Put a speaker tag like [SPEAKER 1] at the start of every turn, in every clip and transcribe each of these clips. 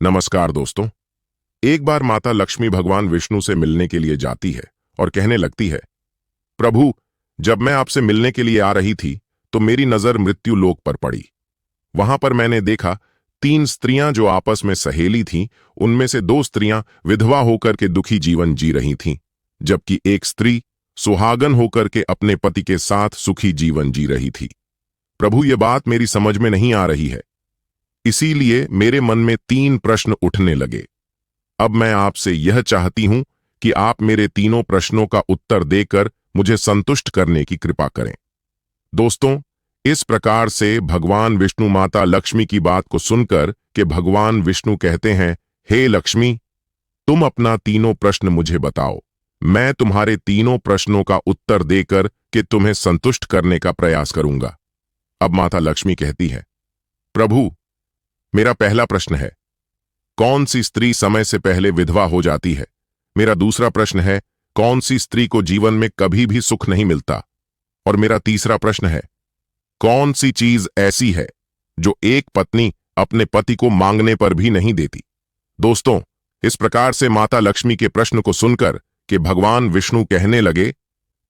[SPEAKER 1] नमस्कार दोस्तों। एक बार माता लक्ष्मी भगवान विष्णु से मिलने के लिए जाती है और कहने लगती है, प्रभु, जब मैं आपसे मिलने के लिए आ रही थी तो मेरी नजर मृत्यु लोक पर पड़ी। वहां पर मैंने देखा 3 स्त्रियां जो आपस में सहेली थीं, उनमें से 2 स्त्रियां विधवा होकर के दुखी जीवन जी रही थीं, जबकि एक स्त्री सुहागन होकर के अपने पति के साथ सुखी जीवन जी रही थी। प्रभु, ये बात मेरी समझ में नहीं आ रही है, इसीलिए मेरे मन में 3 प्रश्न उठने लगे। अब मैं आपसे यह चाहती हूं कि आप मेरे तीनों प्रश्नों का उत्तर देकर मुझे संतुष्ट करने की कृपा करें। दोस्तों, इस प्रकार से भगवान विष्णु माता लक्ष्मी की बात को सुनकर कि भगवान विष्णु कहते हैं, हे लक्ष्मी, तुम अपना तीनों प्रश्न मुझे बताओ। मैं तुम्हारे तीनों प्रश्नों का उत्तर देकर कि तुम्हें संतुष्ट करने का प्रयास करूंगा। अब माता लक्ष्मी कहती है, प्रभु, मेरा पहला प्रश्न है, कौन सी स्त्री समय से पहले विधवा हो जाती है? मेरा दूसरा प्रश्न है, कौन सी स्त्री को जीवन में कभी भी सुख नहीं मिलता? और मेरा तीसरा प्रश्न है, कौन सी चीज ऐसी है जो एक पत्नी अपने पति को मांगने पर भी नहीं देती? दोस्तों, इस प्रकार से माता लक्ष्मी के प्रश्न को सुनकर कि भगवान विष्णु कहने लगे,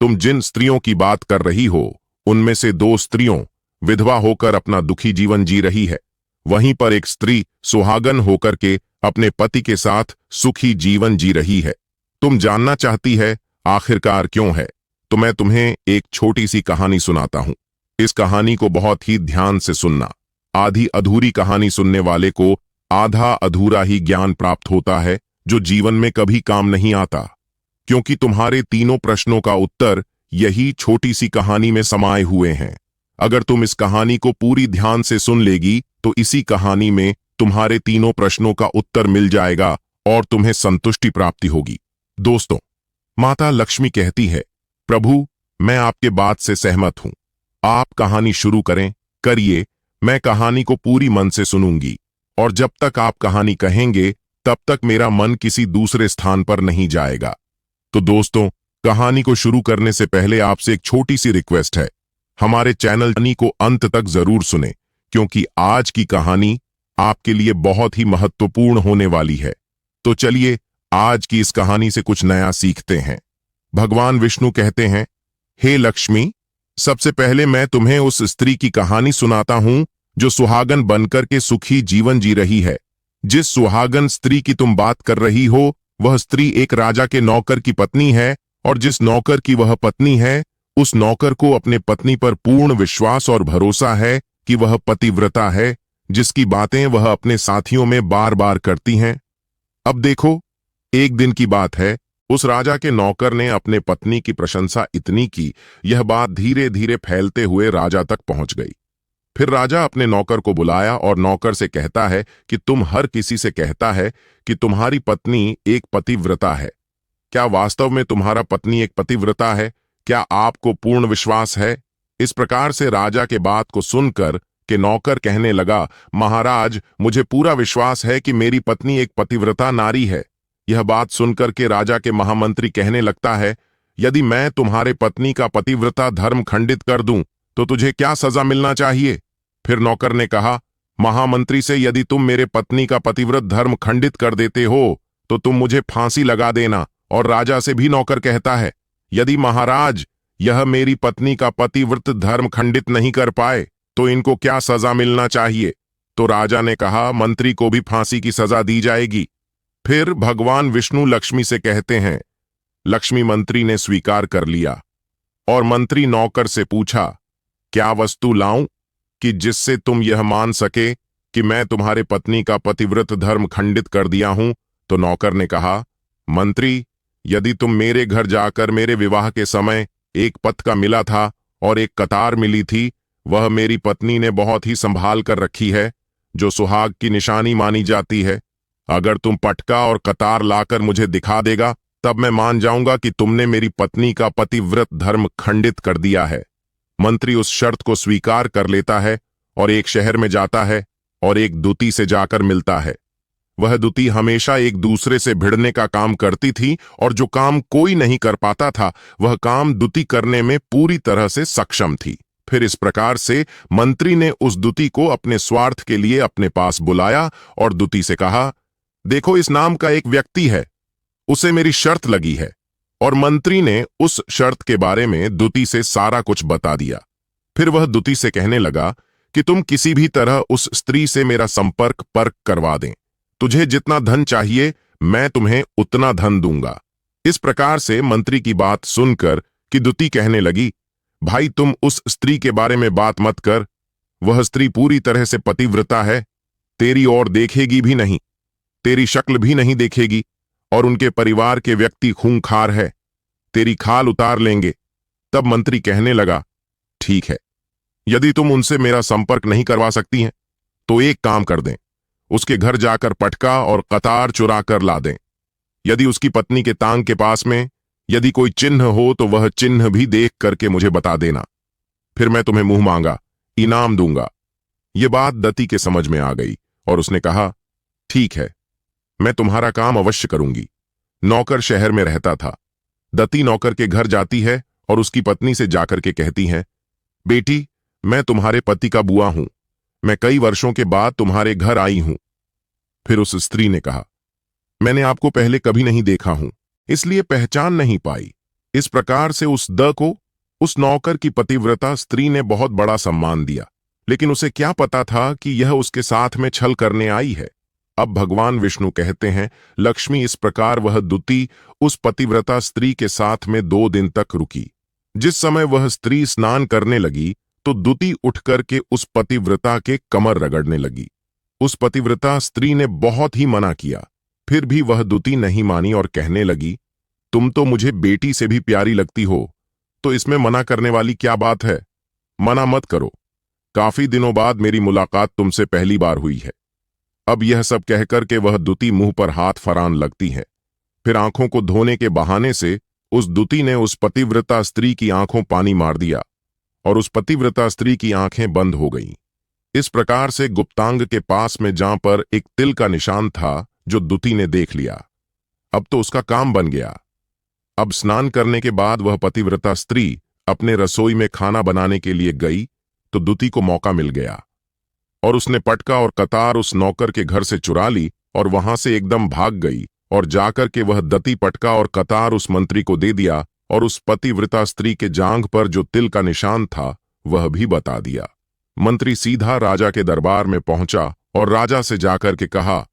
[SPEAKER 1] तुम जिन स्त्रियों की बात कर रही हो, उनमें से 2 स्त्रियों विधवा होकर अपना दुखी जीवन जी रही है। वहीं पर एक स्त्री सुहागन होकर के अपने पति के साथ सुखी जीवन जी रही है। तुम जानना चाहती है आखिरकार क्यों है, तो मैं तुम्हें एक छोटी सी कहानी सुनाता हूं। इस कहानी को बहुत ही ध्यान से सुनना। आधी अधूरी कहानी सुनने वाले को आधा अधूरा ही ज्ञान प्राप्त होता है, जो जीवन में कभी काम नहीं आता, क्योंकि तुम्हारे तीनों प्रश्नों का उत्तर यही छोटी सी कहानी में समाये हुए हैं। अगर तुम इस कहानी को पूरी ध्यान से सुन लेगी तो इसी कहानी में तुम्हारे तीनों प्रश्नों का उत्तर मिल जाएगा और तुम्हें संतुष्टि प्राप्ति होगी। दोस्तों, माता लक्ष्मी कहती है, प्रभु, मैं आपके बात से सहमत हूं। आप कहानी शुरू करिए, मैं कहानी को पूरी मन से सुनूंगी, और जब तक आप कहानी कहेंगे तब तक मेरा मन किसी दूसरे स्थान पर नहीं जाएगा। तो दोस्तों, कहानी को शुरू करने से पहले आपसे एक छोटी सी रिक्वेस्ट है, हमारे चैनल को अंत तक जरूर सुने, क्योंकि आज की कहानी आपके लिए बहुत ही महत्वपूर्ण होने वाली है। तो चलिए आज की इस कहानी से कुछ नया सीखते हैं। भगवान विष्णु कहते हैं, हे लक्ष्मी, सबसे पहले मैं तुम्हें उस स्त्री की कहानी सुनाता हूं जो सुहागन बनकर के सुखी जीवन जी रही है। जिस सुहागन स्त्री की तुम बात कर रही हो, वह स्त्री एक राजा के नौकर की पत्नी है, और जिस नौकर की वह पत्नी है, उस नौकर को अपने पत्नी पर पूर्ण विश्वास और भरोसा है कि वह पतिव्रता है, जिसकी बातें वह अपने साथियों में बार बार करती हैं। अब देखो, एक दिन की बात है, उस राजा के नौकर ने अपने पत्नी की प्रशंसा इतनी की, यह बात धीरे धीरे फैलते हुए राजा तक पहुंच गई। फिर राजा अपने नौकर को बुलाया और नौकर से कहता है कि तुम हर किसी से कहता है कि तुम्हारी पत्नी एक पतिव्रता है। क्या वास्तव में तुम्हारा पत्नी एक पतिव्रता है? क्या आपको पूर्ण विश्वास है? इस प्रकार से राजा के बात को सुनकर कि नौकर कहने लगा, महाराज, मुझे पूरा विश्वास है कि मेरी पत्नी एक पतिव्रता नारी है। यह बात सुनकर के राजा के महामंत्री कहने लगता है, यदि मैं तुम्हारे पत्नी का पतिव्रता धर्म खंडित कर दूं तो तुझे क्या सजा मिलना चाहिए? फिर नौकर ने कहा, महामंत्री से, यदि तुम मेरे पत्नी का पतिव्रत धर्म खंडित कर देते हो तो तुम मुझे फांसी लगा देना। और राजा से भी नौकर कहता है, यदि महाराज यह मेरी पत्नी का पतिव्रत धर्म खंडित नहीं कर पाए तो इनको क्या सजा मिलना चाहिए? तो राजा ने कहा, मंत्री को भी फांसी की सजा दी जाएगी। फिर भगवान विष्णु लक्ष्मी से कहते हैं, लक्ष्मी मंत्री ने स्वीकार कर लिया, और मंत्री नौकर से पूछा, क्या वस्तु लाऊं कि जिससे तुम यह मान सके कि मैं तुम्हारे पत्नी का पतिव्रत धर्म खंडित कर दिया हूं? तो नौकर ने कहा, मंत्री, यदि तुम मेरे घर जाकर मेरे विवाह के समय एक पतका मिला था और एक कतार मिली थी, वह मेरी पत्नी ने बहुत ही संभाल कर रखी है, जो सुहाग की निशानी मानी जाती है। अगर तुम पटका और कतार लाकर मुझे दिखा देगा, तब मैं मान जाऊंगा कि तुमने मेरी पत्नी का पतिव्रत धर्म खंडित कर दिया है। मंत्री उस शर्त को स्वीकार कर लेता है और एक शहर में जाता है और एक दूती से जाकर मिलता है। वह दूती हमेशा एक दूसरे से भिड़ने का काम करती थी, और जो काम कोई नहीं कर पाता था, वह काम दूती करने में पूरी तरह से सक्षम थी। फिर इस प्रकार से मंत्री ने उस दूती को अपने स्वार्थ के लिए अपने पास बुलाया और दूती से कहा देखो, इस नाम का एक व्यक्ति है, उसे मेरी शर्त लगी है। और मंत्री ने उस शर्त के बारे में दुती से सारा कुछ बता दिया। फिर वह दुती से कहने लगा कि तुम किसी भी तरह उस स्त्री से मेरा संपर्क पर्क करवा दें। तुझे जितना धन चाहिए मैं तुम्हें उतना धन दूंगा। इस प्रकार से मंत्री की बात सुनकर कि दुती कहने लगी, भाई तुम उस स्त्री के बारे में बात मत कर। वह स्त्री पूरी तरह से पतिव्रता है, तेरी ओर देखेगी भी नहीं, तेरी शक्ल भी नहीं देखेगी, और उनके परिवार के व्यक्ति खूंखार है, तेरी खाल उतार लेंगे। तब मंत्री कहने लगा, ठीक है, यदि तुम उनसे मेरा संपर्क नहीं करवा सकती हैं तो एक काम कर दें, उसके घर जाकर पटका और कतार चुरा कर ला दें। यदि उसकी पत्नी के तांग के पास में यदि कोई चिन्ह हो तो वह चिन्ह भी देख करके मुझे बता देना, फिर मैं तुम्हें मुंह मांगा इनाम दूंगा। यह बात दती के समझ में आ गई और उसने कहा, ठीक है, मैं तुम्हारा काम अवश्य करूंगी। नौकर शहर में रहता था। दती नौकर के घर जाती है और उसकी पत्नी से जाकर के कहती है, बेटी, मैं तुम्हारे पति का बुआ हूं, मैं कई वर्षों के बाद तुम्हारे घर आई हूं। फिर उस स्त्री ने कहा, मैंने आपको पहले कभी नहीं देखा हूं, इसलिए पहचान नहीं पाई। इस प्रकार से उस द को उस नौकर की पतिव्रता स्त्री ने बहुत बड़ा सम्मान दिया, लेकिन उसे क्या पता था कि यह उसके साथ में छल करने आई है। अब भगवान विष्णु कहते हैं, लक्ष्मी इस प्रकार वह दुती उस पतिव्रता स्त्री के साथ में 2 दिन तक रुकी। जिस समय वह स्त्री स्नान करने लगी तो दुती उठकर के उस पतिव्रता के कमर रगड़ने लगी। उस पतिव्रता स्त्री ने बहुत ही मना किया, फिर भी वह दुती नहीं मानी और कहने लगी, तुम तो मुझे बेटी से भी प्यारी लगती हो, तो इसमें मना करने वाली क्या बात है? मना मत करो, काफी दिनों बाद मेरी मुलाकात तुमसे पहली बार हुई है। अब यह सब कहकर के वह दुती मुंह पर हाथ फरान लगती है। फिर आंखों को धोने के बहाने से उस दुती ने उस पतिव्रता स्त्री की आंखों पानी मार दिया और उस पतिव्रता स्त्री की आंखें बंद हो गईं। इस प्रकार से गुप्तांग के पास में जहां पर एक तिल का निशान था जो दुती ने देख लिया, अब तो उसका काम बन गया। अब स्नान करने के बाद वह पतिव्रता स्त्री अपने रसोई में खाना बनाने के लिए गई तो दुती को मौका मिल गया और उसने पटका और कतार उस नौकर के घर से चुरा ली और वहां से एकदम भाग गई और जाकर के वह दती पटका और कतार उस मंत्री को दे दिया और उस पतिव्रता स्त्री के जांघ पर जो तिल का निशान था वह भी बता दिया। मंत्री सीधा राजा के दरबार में पहुंचा और राजा से जाकर के कहा,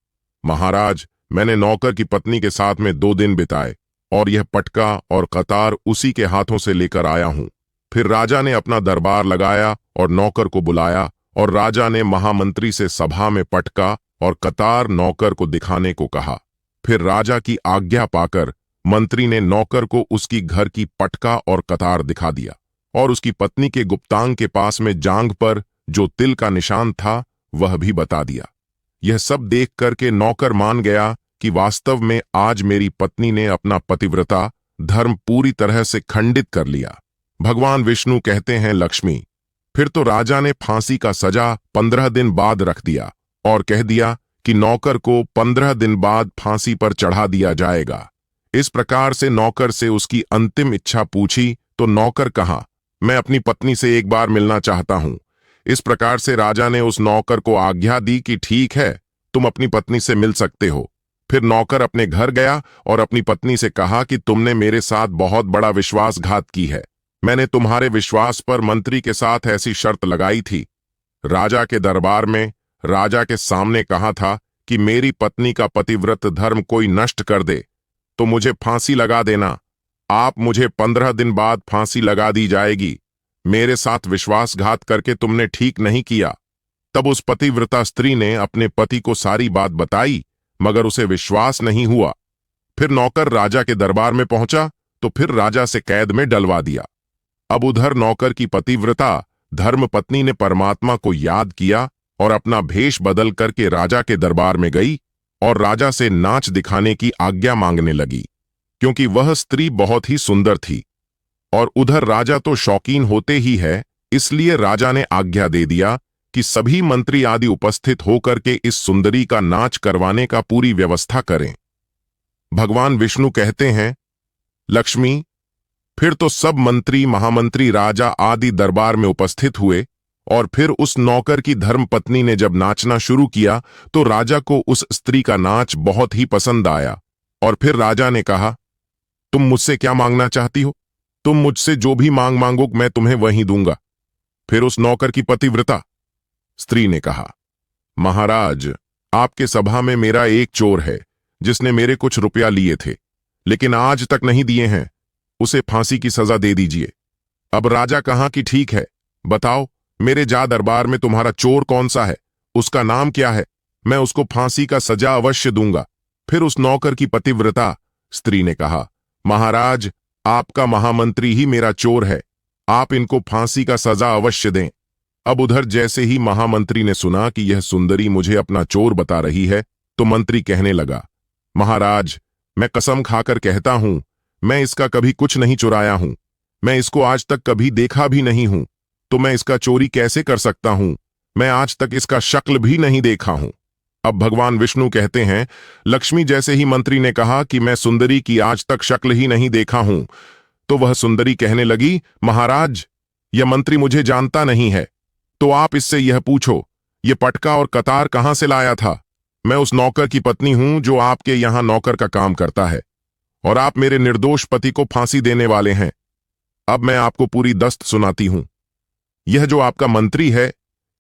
[SPEAKER 1] महाराज, मैंने नौकर की पत्नी के साथ में 2 दिन बिताए और यह पटका और कतार उसी के हाथों से लेकर आया हूं। फिर राजा ने अपना दरबार लगाया और नौकर को बुलाया और राजा ने महामंत्री से सभा में पटका और कतार नौकर को दिखाने को कहा। फिर राजा की आज्ञा पाकर मंत्री ने नौकर को उसकी घर की पटका और कतार दिखा दिया और उसकी पत्नी के गुप्तांग के पास में जांघ पर जो तिल का निशान था वह भी बता दिया। यह सब देख करके नौकर मान गया कि वास्तव में आज मेरी पत्नी ने अपना पतिव्रता धर्म पूरी तरह से खंडित कर लिया। भगवान विष्णु कहते हैं, लक्ष्मी, फिर तो राजा ने फांसी का सजा 15 दिन बाद रख दिया और कह दिया कि नौकर को 15 दिन बाद फांसी पर चढ़ा दिया जाएगा। इस प्रकार से नौकर से उसकी अंतिम इच्छा पूछी तो नौकर कहा, मैं अपनी पत्नी से एक बार मिलना चाहता हूं। इस प्रकार से राजा ने उस नौकर को आज्ञा दी कि ठीक है, तुम अपनी पत्नी से मिल सकते हो। फिर नौकर अपने घर गया और अपनी पत्नी से कहा कि तुमने मेरे साथ बहुत बड़ा विश्वासघात की है। मैंने तुम्हारे विश्वास पर मंत्री के साथ ऐसी शर्त लगाई थी, राजा के दरबार में राजा के सामने कहा था कि मेरी पत्नी का पतिव्रत धर्म कोई नष्ट कर दे तो मुझे फांसी लगा देना। आप मुझे 15 दिन बाद फांसी लगा दी जाएगी। मेरे साथ विश्वासघात करके तुमने ठीक नहीं किया। तब उस पतिव्रता स्त्री ने अपने पति को सारी बात बताई, मगर उसे विश्वास नहीं हुआ। फिर नौकर राजा के दरबार में पहुंचा तो फिर राजा से कैद में डलवा दिया। अब उधर नौकर की पतिव्रता धर्मपत्नी ने परमात्मा को याद किया और अपना भेष बदल करके राजा के दरबार में गई और राजा से नाच दिखाने की आज्ञा मांगने लगी, क्योंकि वह स्त्री बहुत ही सुंदर थी। और उधर राजा तो शौकीन होते ही है, इसलिए राजा ने आज्ञा दे दिया कि सभी मंत्री आदि उपस्थित होकर के इस सुंदरी का नाच करवाने का पूरी व्यवस्था करें। भगवान विष्णु कहते हैं, लक्ष्मी, फिर तो सब मंत्री, महामंत्री, राजा आदि दरबार में उपस्थित हुए और फिर उस नौकर की धर्मपत्नी ने जब नाचना शुरू किया तो राजा को उस स्त्री का नाच बहुत ही पसंद आया। और फिर राजा ने कहा, तुम मुझसे क्या मांगना चाहती हो? तुम मुझसे जो भी मांगो मैं तुम्हें वही दूंगा। फिर उस नौकर की पतिव्रता स्त्री ने कहा, महाराज, आपके सभा में मेरा एक चोर है जिसने मेरे कुछ रुपया लिए थे लेकिन आज तक नहीं दिए हैं। उसे फांसी की सजा दे दीजिए। अब राजा कहा कि ठीक है, बताओ मेरे जा दरबार में तुम्हारा चोर कौन सा है, उसका नाम क्या है, मैं उसको फांसी का सजा अवश्य दूंगा। फिर उस नौकर की पतिव्रता स्त्री ने कहा, महाराज, आपका महामंत्री ही मेरा चोर है, आप इनको फांसी का सजा अवश्य दें। अब उधर जैसे ही महामंत्री ने सुना कि यह सुंदरी मुझे अपना चोर बता रही है तो मंत्री कहने लगा, महाराज, मैं कसम खाकर कहता हूं, मैं इसका कभी कुछ नहीं चुराया हूं, मैं इसको आज तक कभी देखा भी नहीं हूं, तो मैं इसका चोरी कैसे कर सकता हूं? मैं आज तक इसका शक्ल भी नहीं देखा हूं। अब भगवान विष्णु कहते हैं, लक्ष्मी जैसे ही मंत्री ने कहा कि मैं सुंदरी की आज तक शक्ल ही नहीं देखा हूं, तो वह सुंदरी कहने लगी, महाराज, यह मंत्री मुझे जानता नहीं है, तो आप इससे यह पूछो, यह पटका और कतार कहां से लाया था? मैं उस नौकर की पत्नी हूं जो आपके यहां नौकर का काम करता है, और आप मेरे निर्दोष पति को फांसी देने वाले हैं। अब मैं आपको पूरी दस्त सुनाती हूं। यह जो आपका मंत्री है,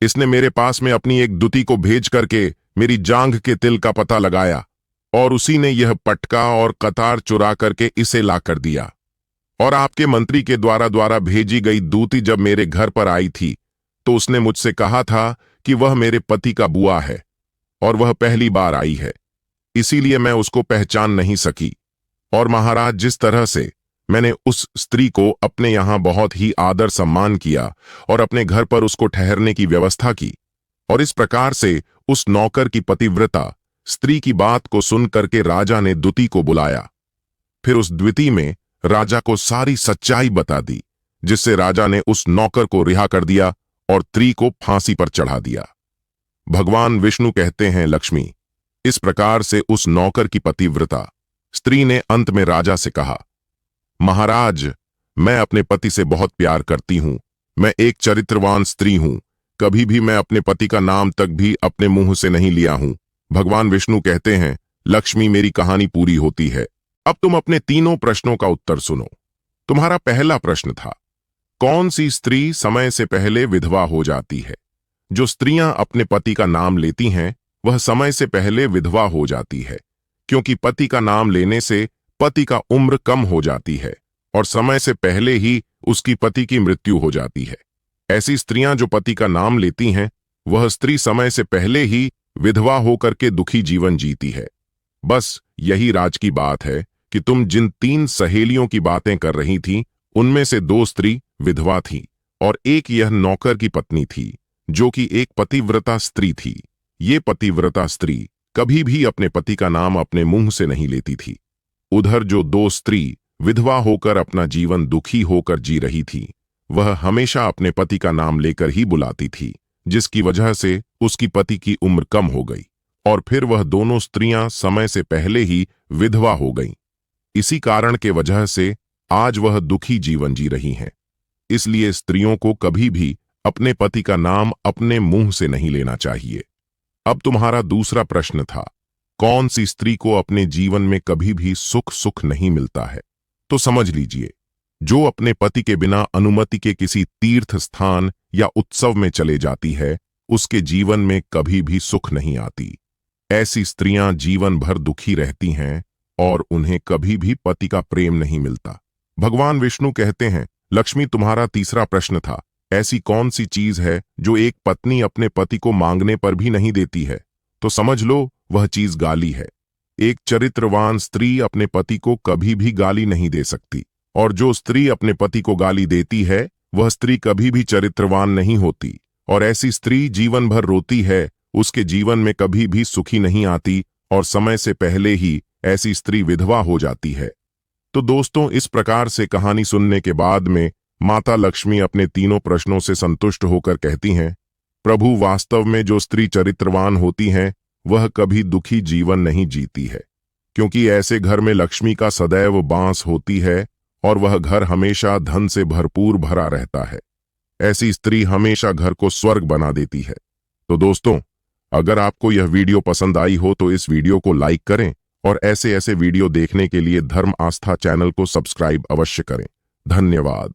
[SPEAKER 1] इसने मेरे पास में अपनी एक दूती को भेज करके मेरी जांघ के तिल का पता लगाया, और उसी ने यह पटका और कतार चुरा करके इसे ला कर दिया। और आपके मंत्री के द्वारा भेजी गई दूती जब मेरे घर पर आई थी तो उसने मुझसे कहा था कि वह मेरे पति का बुआ है, और वह पहली बार आई है, इसीलिए मैं उसको पहचान नहीं सकी। और महाराज, जिस तरह से मैंने उस स्त्री को अपने यहां बहुत ही आदर सम्मान किया और अपने घर पर उसको ठहरने की व्यवस्था की, और इस प्रकार से उस नौकर की पतिव्रता स्त्री की बात को सुन करके राजा ने दूती को बुलाया। फिर उस द्विती में राजा को सारी सच्चाई बता दी, जिससे राजा ने उस नौकर को रिहा कर दिया और स्त्री को फांसी पर चढ़ा दिया। भगवान विष्णु कहते हैं, लक्ष्मी, इस प्रकार से उस नौकर की पतिव्रता स्त्री ने अंत में राजा से कहा, महाराज, मैं अपने पति से बहुत प्यार करती हूं, मैं एक चरित्रवान स्त्री हूं, कभी भी मैं अपने पति का नाम तक भी अपने मुंह से नहीं लिया हूं। भगवान विष्णु कहते हैं, लक्ष्मी, मेरी कहानी पूरी होती है। अब तुम अपने तीनों प्रश्नों का उत्तर सुनो। तुम्हारा पहला प्रश्न था, कौन सी स्त्री समय से पहले विधवा हो जाती है? जो स्त्रियां अपने पति का नाम लेती हैं वह समय से पहले विधवा हो जाती है, क्योंकि पति का नाम लेने से पति का उम्र कम हो जाती है और समय से पहले ही उसकी पति की मृत्यु हो जाती है। ऐसी स्त्रियां जो पति का नाम लेती हैं, वह स्त्री समय से पहले ही विधवा होकर के दुखी जीवन जीती है। बस यही राज की बात है कि तुम जिन 3 सहेलियों की बातें कर रही थी, उनमें से 2 स्त्री विधवा थी और एक यह नौकर की पत्नी थी, जो कि एक पतिव्रता स्त्री थी। ये पतिव्रता स्त्री कभी भी अपने पति का नाम अपने मुंह से नहीं लेती थी। उधर जो 2 स्त्री विधवा होकर अपना जीवन दुखी होकर जी रही थी, वह हमेशा अपने पति का नाम लेकर ही बुलाती थी, जिसकी वजह से उसकी पति की उम्र कम हो गई और फिर वह दोनों स्त्रियां समय से पहले ही विधवा हो गईं। इसी कारण के वजह से आज वह दुखी जीवन जी रही हैं। इसलिए स्त्रियों को कभी भी अपने पति का नाम अपने मुंह से नहीं लेना चाहिए। अब तुम्हारा दूसरा प्रश्न था, कौन सी स्त्री को अपने जीवन में कभी भी सुख नहीं मिलता है? तो समझ लीजिए, जो अपने पति के बिना अनुमति के किसी तीर्थ स्थान या उत्सव में चले जाती है, उसके जीवन में कभी भी सुख नहीं आती। ऐसी स्त्रियां जीवन भर दुखी रहती हैं और उन्हें कभी भी पति का प्रेम नहीं मिलता। भगवान विष्णु कहते हैं, लक्ष्मी, तुम्हारा तीसरा प्रश्न था, ऐसी कौन सी चीज है जो एक पत्नी अपने पति को मांगने पर भी नहीं देती है? तो समझ लो, वह चीज गाली है। एक चरित्रवान स्त्री अपने पति को कभी भी गाली नहीं दे सकती, और जो स्त्री अपने पति को गाली देती है, वह स्त्री कभी भी चरित्रवान नहीं होती, और ऐसी स्त्री जीवन भर रोती है, उसके जीवन में कभी भी सुखी नहीं आती और समय से पहले ही ऐसी स्त्री विधवा हो जाती है। तो दोस्तों, इस प्रकार से कहानी सुनने के बाद में माता लक्ष्मी अपने तीनों प्रश्नों से संतुष्ट होकर कहती हैं, प्रभु, वास्तव में जो स्त्री चरित्रवान होती हैं वह कभी दुखी जीवन नहीं जीती है, क्योंकि ऐसे घर में लक्ष्मी का सदैव बांस होती है और वह घर हमेशा धन से भरपूर भरा रहता है। ऐसी स्त्री हमेशा घर को स्वर्ग बना देती है। तो दोस्तों, अगर आपको यह वीडियो पसंद आई हो तो इस वीडियो को लाइक करें और ऐसे ऐसे वीडियो देखने के लिए धर्म आस्था चैनल को सब्सक्राइब अवश्य करें। धन्यवाद।